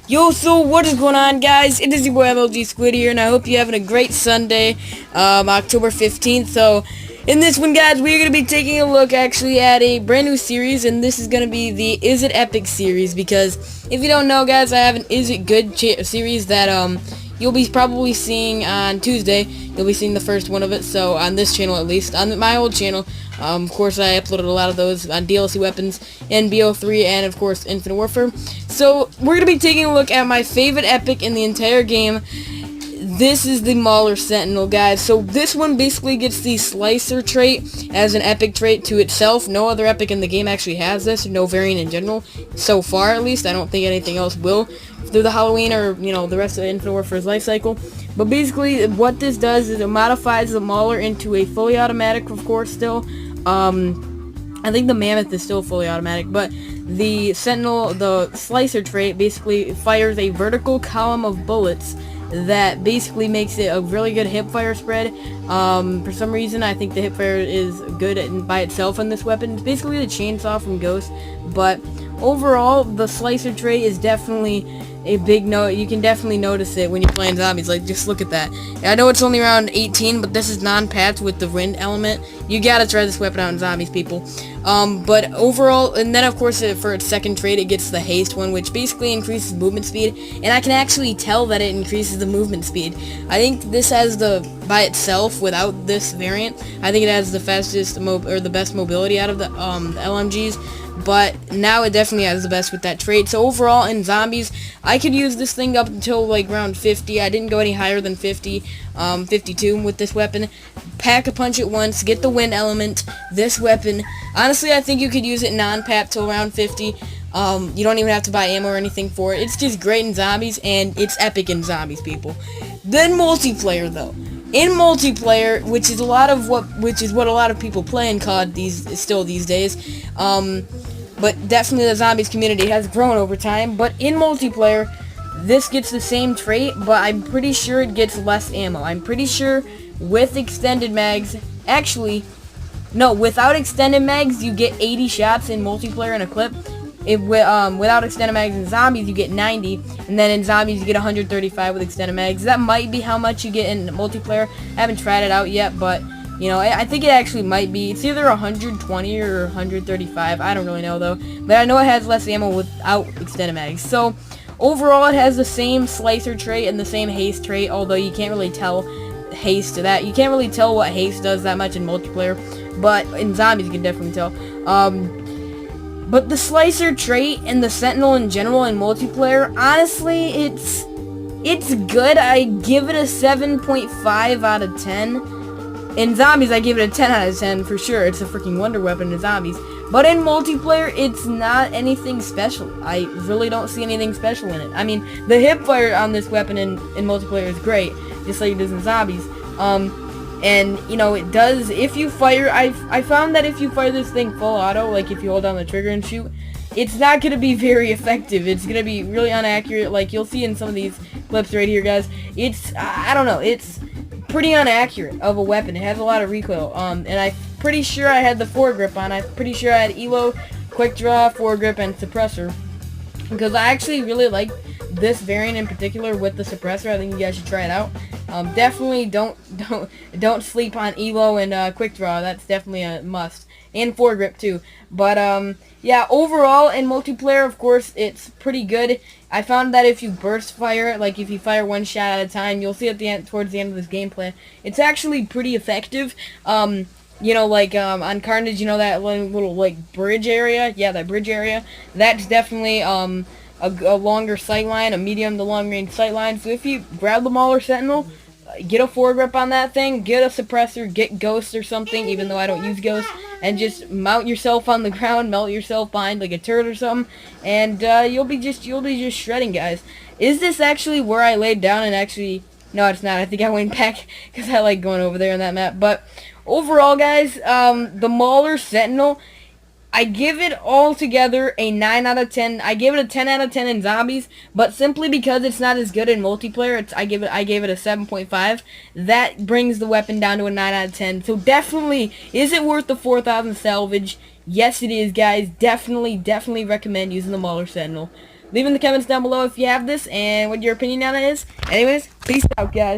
Yo, so what is going on, guys? It is your boy MLG Squid here, and I hope you're having a great Sunday, October 15th. So, in this one, guys, we're going to be taking a look, actually, at a brand new series, and this is going to be the Is It Epic series, because if you don't know, guys, I have an Is It Good series that, you'll be probably seeing on Tuesday. You'll be seeing the first one of it, so on this channel at least. On my old channel, of course, I uploaded a lot of those on DLC weapons, NBO3, and of course, Infinite Warfare. So, we're going to be taking a look at my favorite epic in the entire game. This is the Mauler Sentinel, guys. So this one basically gets the Slicer trait as an epic trait to itself. No other epic in the game actually has this, no variant in general. So far, at least. I don't think anything else will through the Halloween or, you know, the rest of the Infinite Warfare's life cycle. But basically, what this does is it modifies the Mauler into a fully automatic, of course, still. I think the Mammoth is still fully automatic, but the Sentinel, the Slicer trait, basically fires a vertical column of bullets that basically makes it a really good hipfire spread. For some reason, I think the hipfire is good by itself in this weapon. It's basically the chainsaw from Ghost, but overall, the Slicer trait is definitely a big note. You can definitely notice it when you're playing zombies. Like, just look at that. I know it's only around 18, but this is non-patched with the wind element. You gotta try this weapon out in zombies, people. But overall, and then of course for its second trait, it gets the haste one, which basically increases movement speed, and I can actually tell that it increases the movement speed. I think this has by itself, without this variant, I think it has the fastest or the best mobility out of the LMGs. But now it definitely has the best with that trait. So overall, in zombies, I could use this thing up until like around 50. I didn't go any higher than 50, 52 with this weapon. Pack a punch it once, get the wind element. This weapon, honestly, I think you could use it non-pap till around 50. You don't even have to buy ammo or anything for it. It's just great in zombies, and it's epic in zombies, people. Then multiplayer, though. In multiplayer, which is what a lot of people play in COD these days. But definitely the zombies community has grown over time. But in multiplayer, this gets the same trait, but I'm pretty sure it gets less ammo. I'm pretty sure with extended mags, actually, no, without extended mags, you get 80 shots in multiplayer in a clip. Without extended mags in zombies, you get 90, and then in zombies, you get 135 with extended mags. That might be how much you get in multiplayer. I haven't tried it out yet, but you know, I think it actually might be. It's either 120 or 135. I don't really know, though. But I know it has less ammo without extended mags. So, overall, it has the same Slicer trait and the same haste trait, although you can't really tell haste to that. You can't really tell what haste does that much in multiplayer, but in zombies, you can definitely tell. But the Slicer trait and the Sentinel in general in multiplayer, honestly, it's good. I give it a 7.5 out of 10. In zombies, I give it a 10 out of 10 for sure. It's a freaking wonder weapon in zombies. But in multiplayer, it's not anything special. I really don't see anything special in it. I mean, the hipfire on this weapon in multiplayer is great, just like it is in zombies. And, you know, it does, if you fire, I found that if you fire this thing full auto, like if you hold down the trigger and shoot, it's not going to be very effective. It's going to be really inaccurate, like you'll see in some of these clips right here, guys. It's, I don't know, it's pretty inaccurate of a weapon. It has a lot of recoil, and I'm pretty sure I had the foregrip on. I'm pretty sure I had ELO, quick draw, foregrip, and suppressor, because I actually really like this variant in particular with the suppressor. I think you guys should try it out. Definitely don't sleep on ELO and quick draw. That's definitely a must, and foregrip too. But yeah, overall in multiplayer, of course, it's pretty good. I found that if you burst fire, like if you fire one shot at a time, you'll see at the end, towards the end of this gameplay, it's actually pretty effective. You know, like on Carnage, you know that little like bridge area? Yeah, that bridge area. That's definitely a longer sight line, a medium to long range sight line. So if you grab the Mauler Sentinel, get a foregrip on that thing, get a suppressor, get Ghost or something, even though I don't use Ghost, and just mount yourself on the ground, melt yourself behind like a turret or something, and you'll be just shredding, guys. Is this actually where I laid down and actually? No, it's not. I think I went back because I like going over there on that map. But overall, guys, the Mauler Sentinel, I give it all together a 9 out of 10. I give it a 10 out of 10 in zombies, but simply because it's not as good in multiplayer, I gave it a 7.5. That brings the weapon down to a 9 out of 10. So definitely, is it worth the 4,000 salvage? Yes, it is, guys. Definitely recommend using the Mauler Sentinel. Leave in the comments down below if you have this and what your opinion on it is. Anyways, peace out, guys.